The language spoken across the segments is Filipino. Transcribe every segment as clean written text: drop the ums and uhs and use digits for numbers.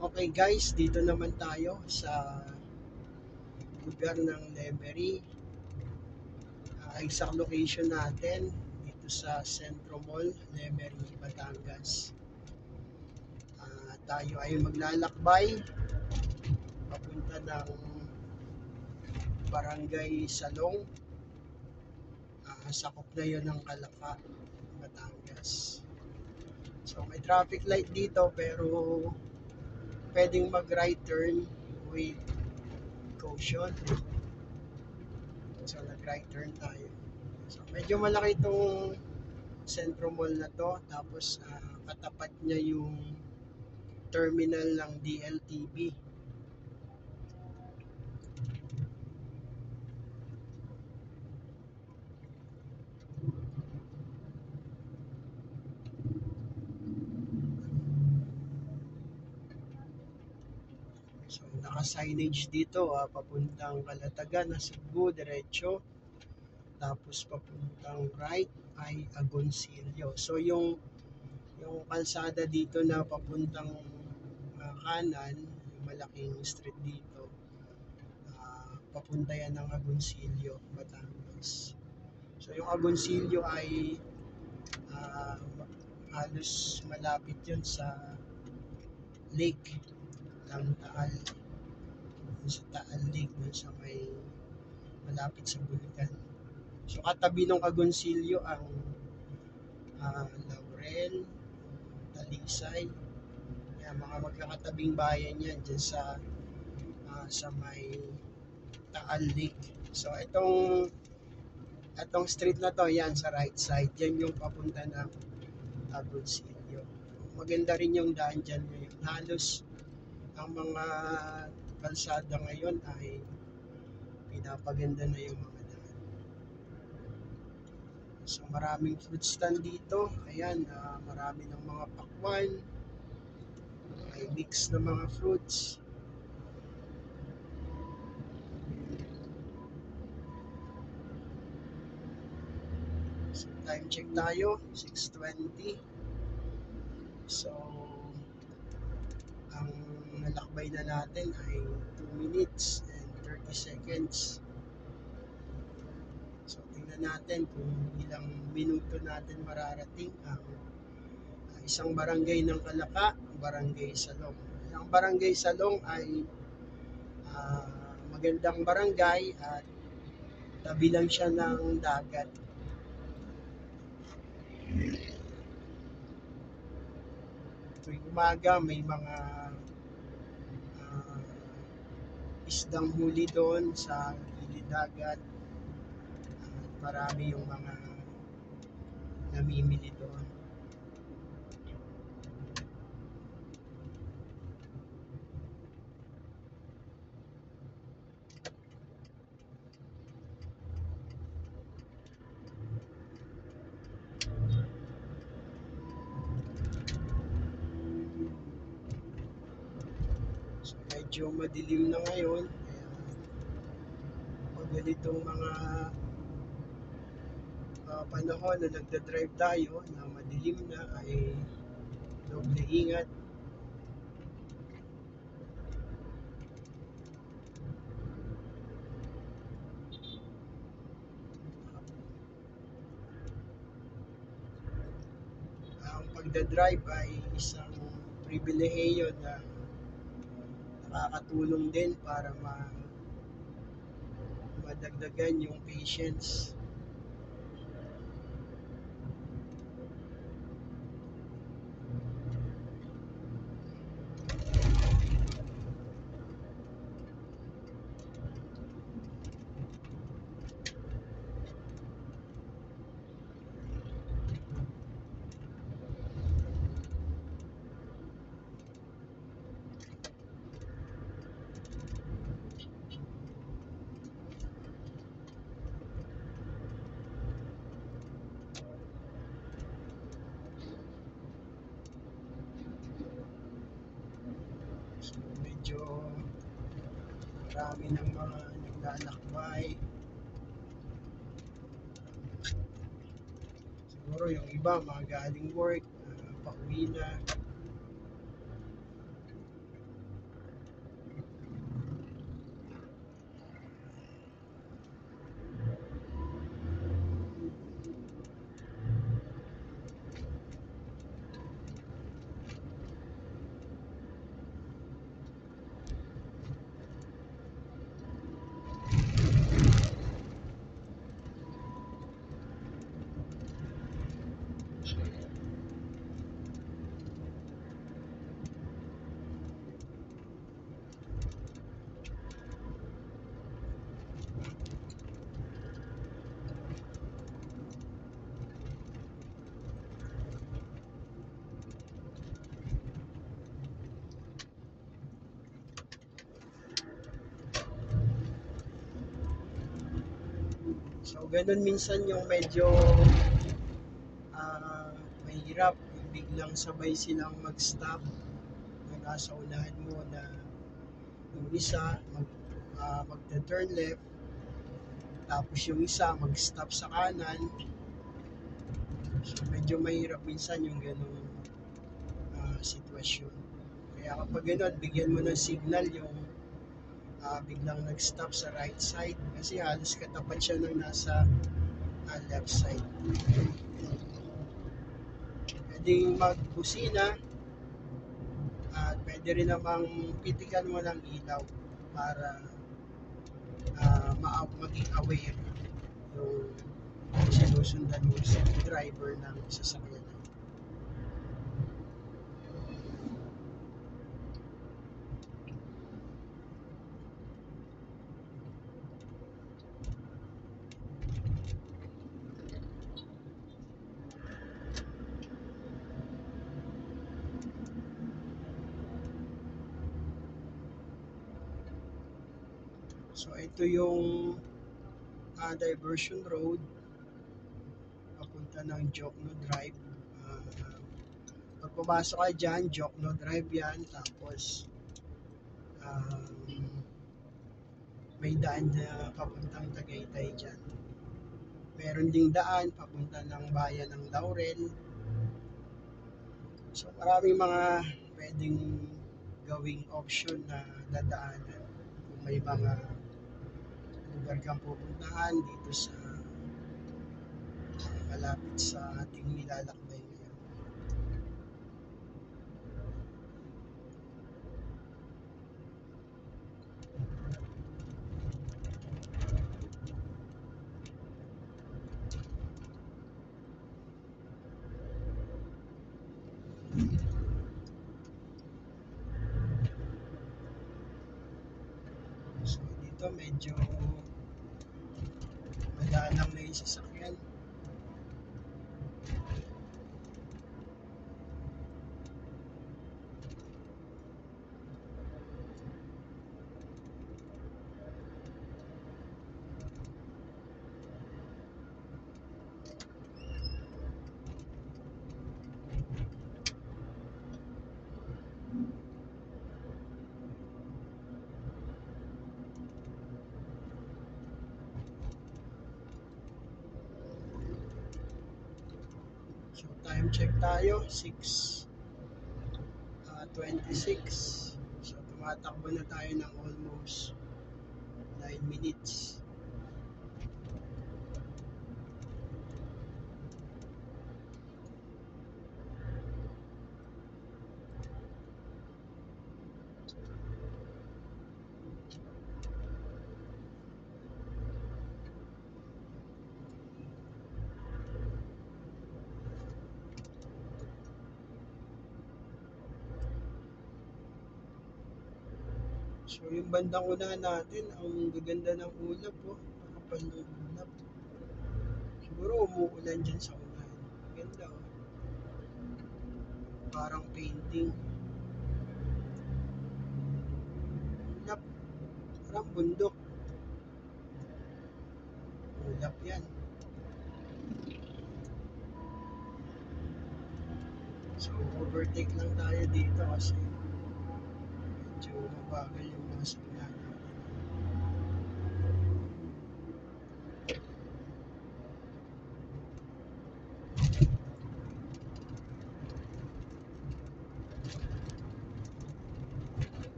Okay guys, dito naman tayo sa lugar ng Lemery. Exact location natin dito sa Centro Mall, Lemery, Batangas. Tayo ay maglalakbay papunta ng Barangay Salong. Sakop na yun ng Kalaka, Batangas. So may traffic light dito pero pwedeng mag right turn with caution. So nag right turn tayo. So medyo malaki itong Centro Mall na to, tapos katapat niya yung terminal ng DLTV. So naka-signage dito, papuntang Calatagan na Cebu diretso, tapos papuntang right ay Agoncillo. So yung kalsada dito na papuntang kanan, yung malaking street dito, papunta yan ng Agoncillo, Batangas. So yung Agoncillo ay uh, halos malapit yun sa lake ng Taal, sa Taal Lake, dun sa may malapit sa Bulacan. So katabi ng Agoncillo ang Laurel, Talisay, yan, mga magkakatabing bayan yan dyan sa may Taal Lake. So itong street na to, yan sa right side, yan yung papunta ng Agoncillo. Maganda rin yung daan dyan ngayon. Halos ang mga kalsada ngayon ay pinapaganda na yung mga daan. So maraming fruit stand dito. Ayan, marami ng mga pakwan, may mix na mga fruits. So time check tayo, 6:20. So ang nalakbay na natin ay 2 minutes and 30 seconds. So tingnan natin kung ilang minuto natin mararating ang isang barangay ng Kalaka, Barangay Salong. Ang Barangay Salong ay magandang barangay at tabi lang siya ng dagat. Tuwing umaga may mga isdang huli doon sa gilid dagat. Marami yung mga namimili doon. So medyo madilim na ngayon. Pag ganitong mga panahon na nagdadrive tayo na madilim na ay doble ingat. Ang pagdadrive ay isang pribilehiyo na nakakatulong din para madagdagan yung patience. So medyo marami ng mga naglalakbay. Siguro yung iba mga galing work, pauwi na. So, ganun minsan yung medyo ah, mahirap. Yung biglang sabay silang mag-stop na nasa unahan mo na yung isa magte-turn left, tapos yung isa mag-stop sa kanan. So, medyo mahirap minsan yung ganung sitwasyon. Kaya kapag gano'n, bigyan mo ng signal yung biglang nag-stop sa right side kasi halos katapat siya ng nasa left side. Pwedeng magbusina at pwede rin namang pitikan mo ng ilaw para maging aware yung sinusundan mo sa driver ng sasakyan. So ito yung diversion road papunta ng Jokno Drive. Pag pumasok ka dyan, Jokno Drive yan. Tapos may daan na papuntang Tagaytay dyan. Meron ding daan papunta ng bayan ng Laurel. So maraming mga pwedeng gawing option na dadaanan kung may mga lugar kang pupuntahan dito sa malapit sa ating nilalakbay ngayon. So dito medyo madaan lang na yung sasakyan. So time check tayo, 6:26. So tumatakbo na tayo ng almost 9 minutes. So yung bandang unahan natin, ang gaganda ng ulap po. Nakapal ng ulap. Siguro umuulan dyan sa unahan. Ganda oh. Parang painting. Ulap. Parang bundok. Ulap yan. So overtake lang tayo dito kasi medyo mabagal yung mga signal.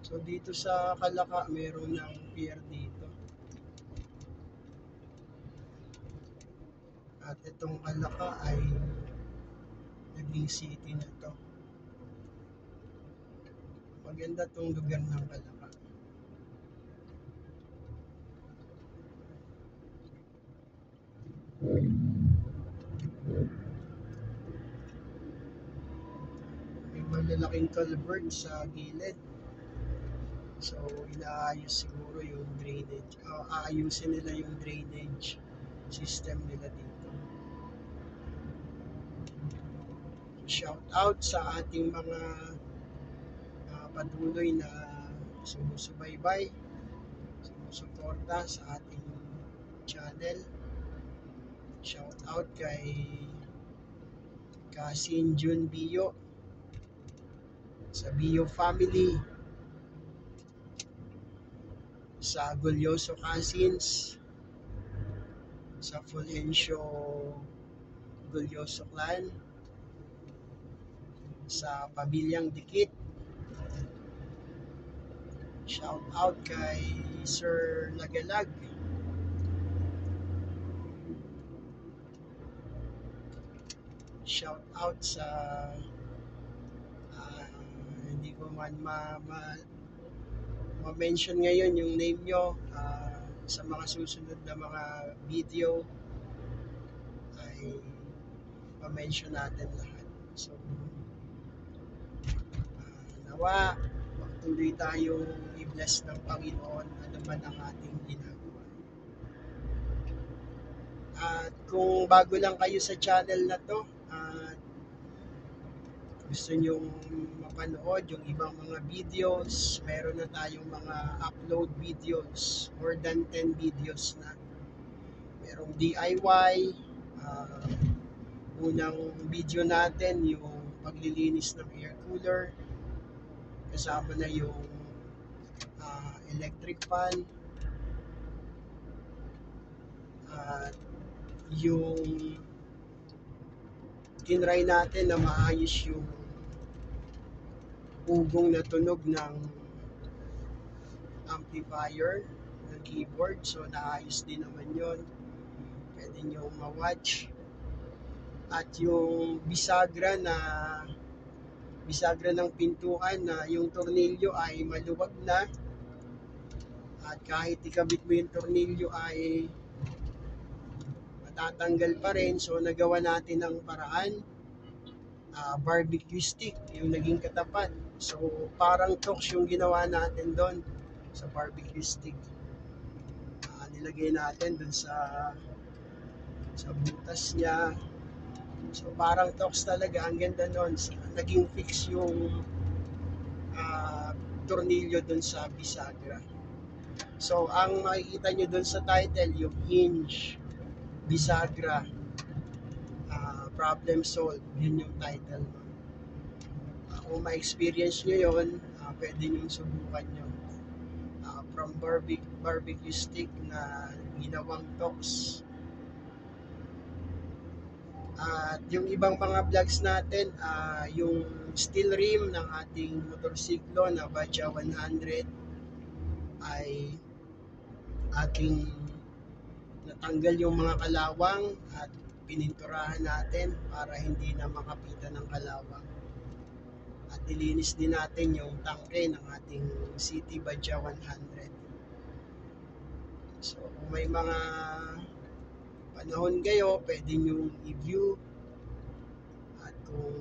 So dito sa Kalaka, meron ng pier dito. At itong Kalaka ay naging city na to. Maganda tong lugar ng Kalaka. May malalaking culvert sa gilid. So, inaayos siguro yung drainage. Aayusin nila yung drainage system nila dito. Shout out sa ating mga patuloy na sumusubaybay, sumusuporta sa ating channel. Shout out kay Kasin Jun Bio sa Bio family, sa Gulyoso Cousins, sa Fulgencio Gulyoso Clan, sa Pamilyang Dikit. Shout out kay Sir Lagalag. Shout out sa hindi ko man ma-mention ngayon yung name nyo. Sa mga susunod na mga video ay ma-mention natin lahat. So, nawa patuloy tayong i-bless ng Panginoon ano man ang ating ginagawa. At kung bago lang kayo sa channel na to, at gusto nyong mapanood yung ibang mga videos, meron na tayong mga upload videos, more than 10 videos na. Merong DIY, unang video natin yung paglilinis ng air cooler, kasama na yung electric fan, at yung tinry natin na maayos yung ugong na tunog ng amplifier ng keyboard. So naayos din naman yon, pwede nyo ma-watch. At yung bisagra ng pintuan na yung tornilyo ay maluwag na, at kahit ikabit mo yung tornilyo ay matatanggal pa rin. So nagawa natin ng paraan, barbecue stick yung naging katapat. So parang talks yung ginawa natin doon sa barbecue stick. Nilagay natin doon sa butas niya. So parang talks talaga, ang ganda nun. Naging fix yung tornilyo doon sa bisagra. So ang makikita nyo doon sa title, yung hinge, bisagra, problem solved, yun yung title. Kung ma-experience nyo yun, pwede nyo subukan nyo. From barbecue stick na ginawang talks. At yung ibang mga vlogs natin, yung steel rim ng ating motorsiklo na Badja 100 ay ating natanggal yung mga kalawang at pininturahan natin para hindi na makapitan ng kalawang. At nilinis din natin yung tangke ng ating City Badja 100. So kung may mga panahon kayo, pwede nyo i-view. At kung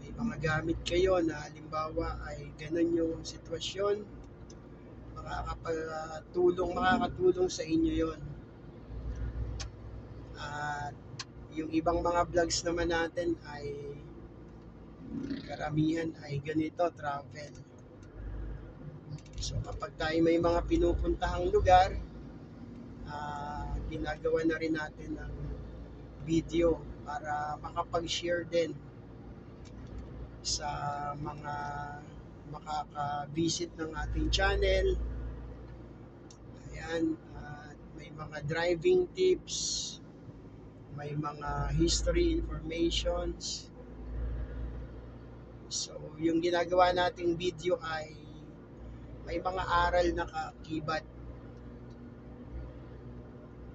may mga gamit kayo na halimbawa ay ganun yung sitwasyon, makakatulong sa inyo yon. At yung ibang mga vlogs naman natin ay karamihan ay ganito, travel. So kapag tayo may mga pinupuntahang lugar, ginagawa na rin natin ng video para makapag-share din sa mga makaka-visit ng ating channel. Ayan, may mga driving tips, may mga history informations. So yung ginagawa nating video ay may mga aral na kakibat.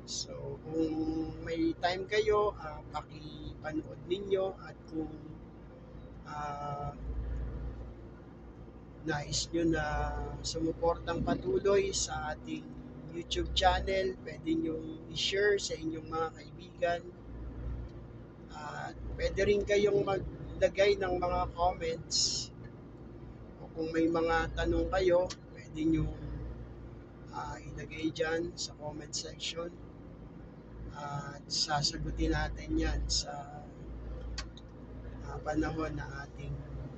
So, kung may time kayo, pakipanood ninyo. At kung nais nyo na sumuportang patuloy sa ating YouTube channel, pwede nyo i-share sa inyong mga kaibigan. At pwede rin kayong maglagay ng mga comments. O kung may mga tanong kayo, pwede nyo ilagay dyan sa comment section. At sasagutin natin yan sa panahon na ating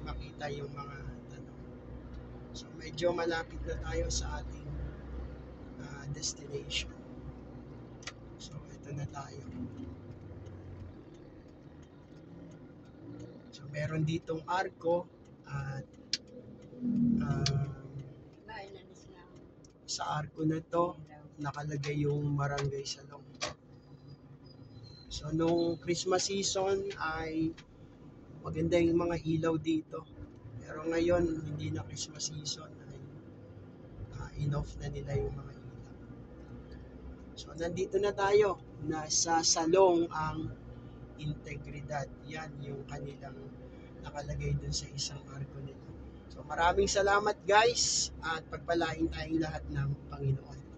makita yung mga tanong. So medyo malapit na tayo sa ating destination. So ito na tayo. So meron ditong arko at sa arko na to nakalagay yung Barangay Salong. So nung Christmas season ay maganda yung mga ilaw dito. Pero ngayon hindi na Christmas season, ay in-off na nila yung mga ilaw. So nandito na tayo, nasa Salong ang Integridad. Yan yung kanilang nakalagay dun sa isang arko nila. So maraming salamat guys at pagpalain tayong lahat ng Panginoon.